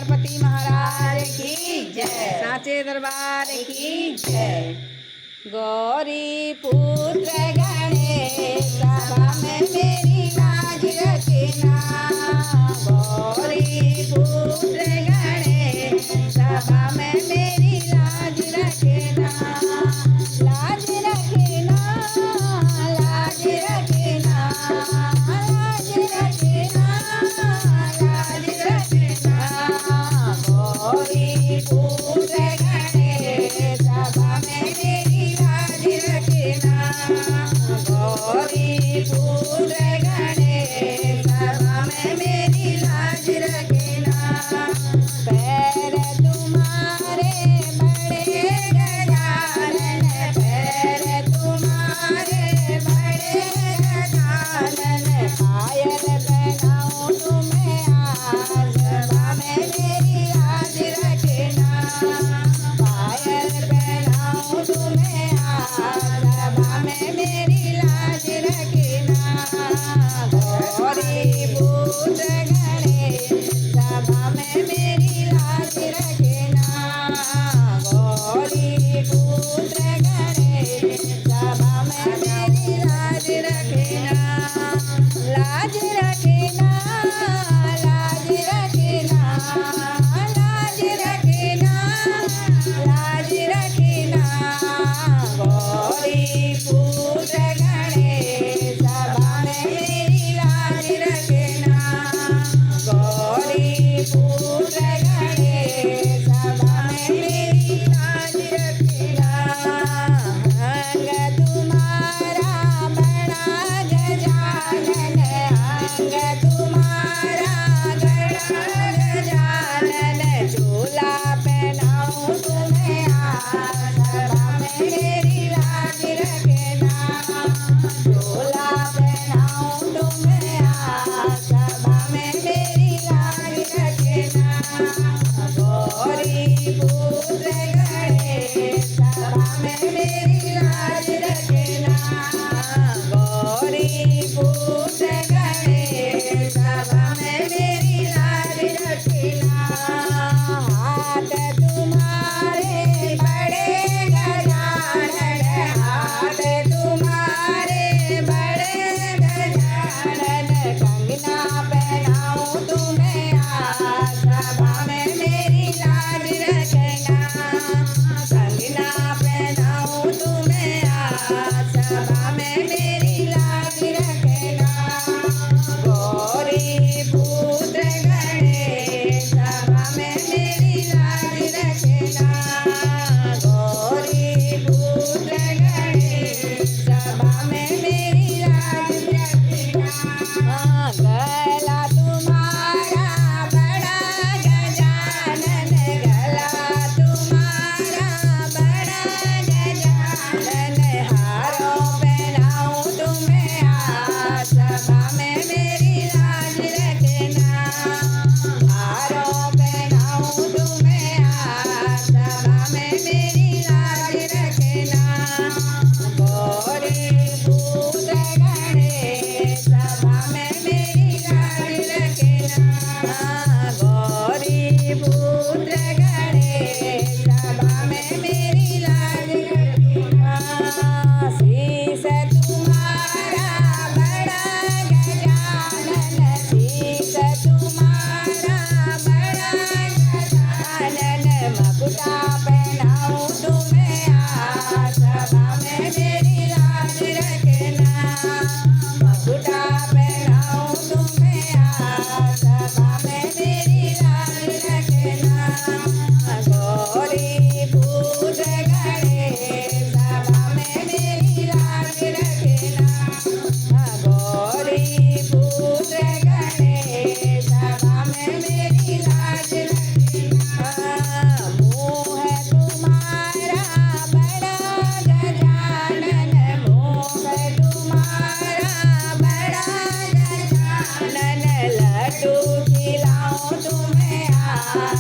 गणपति महाराज की जय। साचे दरबार की जय। गौरी पुत्र गणेश सभा में मेरी लाज रखना। गौरी पुत्र गणेश सभा में मेरी लाज रखना। लाज रखना, लाज रखना, लाज रखना, लाज रखना। गौरी पुत्र गणेश सभा में मेरी लाज रखना। गौरी पुत्र गणेश सभा में मेरी लाज रखना। पैर तुम्हारे बड़े गजानन, पैर तुम्हारे बड़े गजानन। पायल पहनाऊं तुम्हें आज सभा में मेरी लाज रखना। पायल पहनाऊं तुम्हें आज सभा में मेरी लाज रखना। गौरी पुत्र गणेश सभा में मेरी लाज रखना। गौरी पुत्र गणेश सभा में मेरी लाज रखना। लाज रखना, लाज रखना, लाज रखना, लाज रखना। गौरी पुत्र गणेश सभा में मेरी लाज रखना। गौरी पुत्र गणेश सभा में मेरी लाज रखना। अंग तुम्हारा बड़ा गजानन, अंग तुम्हारा बड़ा गजानन। झूला पहनाऊं तुम्हें आज सभा में मेरी लाज रखना। झूला पहनाऊं तुम्हें आज सभा में मेरी लाज रखना। गौरी पुत्र गणेश सभा में मेरी लाज रखना। गौरी पुत्र गणेश सभा में मेरी लाज रखना। हाथ तुम्हारे बड़े गजानन, हाथ तुम्हारे बड़े गजानन। कंगना पहनाऊं तुम्हें आज सभा में मेरी लाज रखना। कंगना पहनाऊं तुम्हें आज सभा में मेरी लाज रखना। गौरी पुत्र गणेश सभा में मेरी लाज रखना। गौरी पुत्र गणेश सभा में मेरी लाज रखना। गला तुम्हारा बड़ा गजानन, गला तुम्हारा बड़ा गजानन। हारों पहनाऊं तुम्हें आज सभा में मेरी लाज रखना। हारों पहनाऊं तुम्हें आज सभा में मेरी लाज रखना। गौरी पुत्र गणेश सभा में मेरी लाज रखना। गौरी पुत्र गणेश सभा में मेरी लाज रखना। शीश तुम्हारा बड़ा गजानन, शीश तुम्हारा बड़ा गजानन। मकुटा पहनाऊं तुम्हें आज सभा में मेरी लाज रखना। मकुटा पहनाऊं तुम्हें आज सभा में मेरी लाज रखना। गौरी पुत्र गणेश सभा में मेरी लाज रखना। गौरी पुत्र गणेश सभा में मेरी लाज रखना। मुँह तुम्हारा बड़ा गजानन, मुँह तुम्हारा बड़ा गजानन। लड्डू खिलाऊं तुम्हें आज